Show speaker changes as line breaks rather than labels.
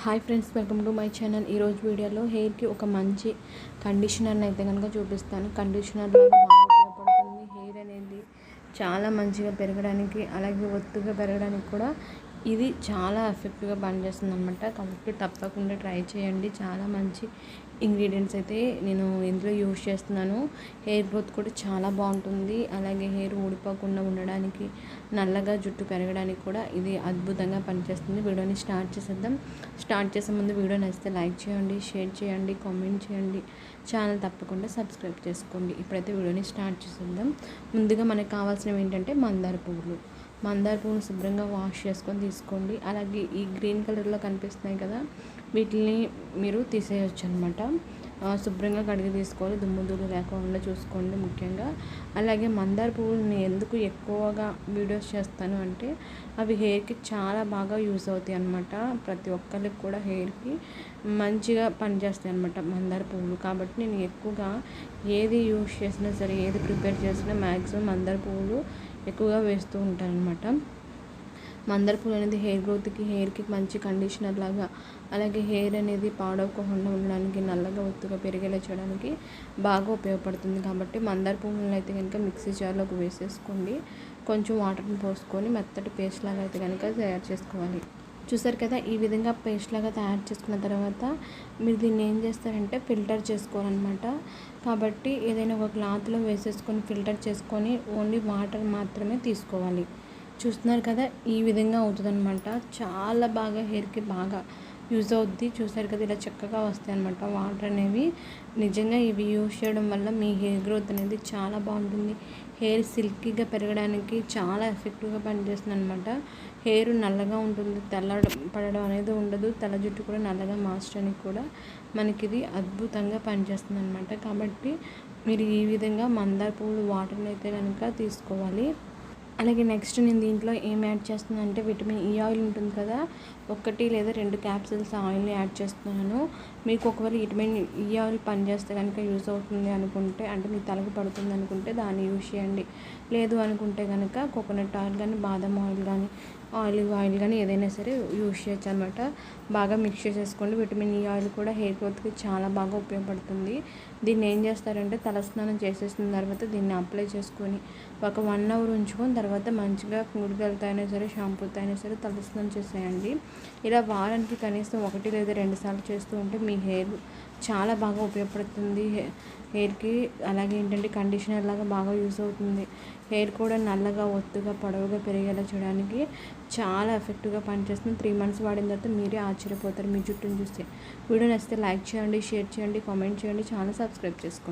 Hi friends, welcome to my channel. ఈరోజు వీడియోలో హెయిర్కి ఒక మంచి కండిషనర్ని అయితే కనుక చూపిస్తాను. కండిషనర్ లాగా బాగా ఉపయోగపడుతుంది. హెయిర్ అనేది చాలా మంచిగా పెరగడానికి, అలాగే ఒత్తుగా పెరగడానికి కూడా ఇది చాలా ఎఫెక్టివ్గా పనిచేస్తుంది అనమాట. కాబట్టి తప్పకుండా ట్రై చేయండి. చాలా మంచి ఇంగ్రీడియంట్స్ అయితే నేను ఇందులో యూజ్ చేస్తున్నాను. హెయిర్ గ్రోత్ కూడా చాలా బాగుంటుంది. అలాగే హెయిర్ ఊడిపోకుండా ఉండడానికి, నల్లగా జుట్టు పెరగడానికి కూడా ఇది అద్భుతంగా పనిచేస్తుంది. వీడియోని స్టార్ట్ చేసేద్దాం. స్టార్ట్ చేసే ముందు వీడియో నచ్చితే లైక్ చేయండి, షేర్ చేయండి, కామెంట్ చేయండి. ఛానల్ తప్పకుండా సబ్స్క్రైబ్ చేసుకోండి. ఇప్పుడైతే వీడియోని స్టార్ట్ చేసేద్దాం. ముందుగా మనకు కావాల్సినవి ఏంటంటే మందార పువ్వులు శుభ్రంగా వాష్ చేసుకొని తీసుకోండి. అలాగే ఈ గ్రీన్ కలర్లో కనిపిస్తున్నాయి కదా, వీటిని మీరు తీసేయచ్చు అనమాట. శుభ్రంగా కడిగి తీసుకోవాలి, దుమ్ము ధూళి లేకుండా చూసుకోండి ముఖ్యంగా. అలాగే మందార పువ్వులని ఎందుకు ఎక్కువగా వీడియోస్ చేస్తాను అంటే అవి హెయిర్కి చాలా బాగా యూస్ అవుతాయి అన్నమాట. ప్రతి ఒక్కరికి కూడా హెయిర్కి మంచిగా పనిచేస్తాయి అన్నమాట మందార పువ్వులు. కాబట్టి నేను ఎక్కువగా ఏది యూస్ చేసినా సరే, ఏది ప్రిపేర్ చేసినా మ్యాక్సిమం మందార పువ్వులు ఎక్కువగా వేస్తూ ఉంటాను అనమాట. మందార పూలు అనేది హెయిర్ గ్రోత్కి, హెయిర్కి మంచి కండిషనర్ లాగా, అలాగే హెయిర్ అనేది పాడవకుండా ఉండడానికి, నల్లగా ఒత్తుగా పెరిగేలా చేయడానికి బాగా ఉపయోగపడుతుంది. కాబట్టి మందార పువ్వులను అయితే కనుక మిక్సీ జార్లోకి వేసేసుకోండి. కొంచెం వాటర్ని పోసుకొని మెత్తటి పేస్ట్ లాగా అయితే కనుక తయారు చేసుకోవాలి. చూసారు కదా, ఈ విధంగా పేస్ట్ లాగా తయారు చేసుకున్న తర్వాత మీరు దీన్ని ఏం చేస్తారంటే ఫిల్టర్ చేసుకోవాలన్నమాట. కాబట్టి ఏదైనా ఒక క్లాత్లో వేసేసుకొని ఫిల్టర్ చేసుకొని ఓన్లీ వాటర్ మాత్రమే తీసుకోవాలి. చూస్తున్నారు కదా, ఈ విధంగా అవుతుందన్నమాట. చాలా బాగా హెయిర్కి బాగా యూజ్ అవుద్ది. చూసారు కదా, ఇలా చక్కగా వస్తాయి అన్నమాట వాటర్ అనేవి. నిజంగా ఇవి యూజ్ చేయడం వల్ల మీ హెయిర్ గ్రోత్ అనేది చాలా బాగుంటుంది. హెయిర్ సిల్కీగా పెరగడానికి చాలా ఎఫెక్టివ్గా పనిచేస్తుంది అనమాట. హెయిర్ నల్లగా ఉంటుంది, పడడం అనేది ఉండదు. తెల్ల జుట్టు కూడా నల్లగా మార్చడానికి కూడా మనకి ఇది అద్భుతంగా పనిచేస్తుంది అనమాట. కాబట్టి మీరు ఈ విధంగా మందార పువ్వులు వాటర్ని అయితే కనుక తీసుకోవాలి. అలాగే నెక్స్ట్ నేను దీంట్లో ఏం యాడ్ చేస్తున్నాను అంటే విటమిన్ ఈ ఆయిల్ ఉంటుంది కదా, 1 లేదా 2 క్యాప్సిల్స్ ఆయిల్ని యాడ్ చేస్తున్నాను. మీకు ఒకవేళ విటమిన్ ఈ ఆయిల్ పనిచేస్తే కనుక యూజ్ అవుతుంది అనుకుంటే, అంటే మీ తలకు పడుతుంది అనుకుంటే దాన్ని యూజ్ చేయండి. లేదు అనుకుంటే కనుక కోకోనట్ ఆయిల్ కానీ, బాదం ఆయిల్ కానీ, ఆలివ్ ఆయిల్ కానీ ఏదైనా సరే యూజ్ చేయొచ్చు అనమాట. బాగా మిక్స్ చేసేసుకోండి. విటమిన్ ఈ ఆయిల్ కూడా హెయిర్ గ్రోత్కి చాలా బాగా ఉపయోగపడుతుంది. దీన్ని ఏం చేస్తారంటే తలస్నానం చేసేసిన తర్వాత దీన్ని అప్లై చేసుకొని ఒక 1 అవర్ ఉంచుకొని తర్వాత మంచిగా కూరగాయలతో అయినా సరే, షాంపూతో అయినా సరే తలస్నానం చేసేయండి. ఇలా వారానికి కనీసం 1 లేదా 2 సార్లు చేస్తూ ఉంటే మీ హెయిర్ చాలా బాగా ఉపయోగపడుతుంది. హెయిర్కి అలాగే ఏంటంటే కండిషనర్ లాగా బాగా యూజ్ అవుతుంది. హెయిర్ కూడా నల్లగా, ఒత్తుగా, పొడవుగా పెరిగేలా చేయడానికి చాలా ఎఫెక్టివ్గా పనిచేస్తుంది. 3 మంత్స్ వాడిన తర్వాత మీరే ఆశ్చర్యపోతారు మీ జుట్టును చూస్తే. వీడియో నచ్చితే లైక్ చేయండి, షేర్ చేయండి, కామెంట్ చేయండి, ఛానల్ సబ్స్క్రైబ్ చేసుకోండి.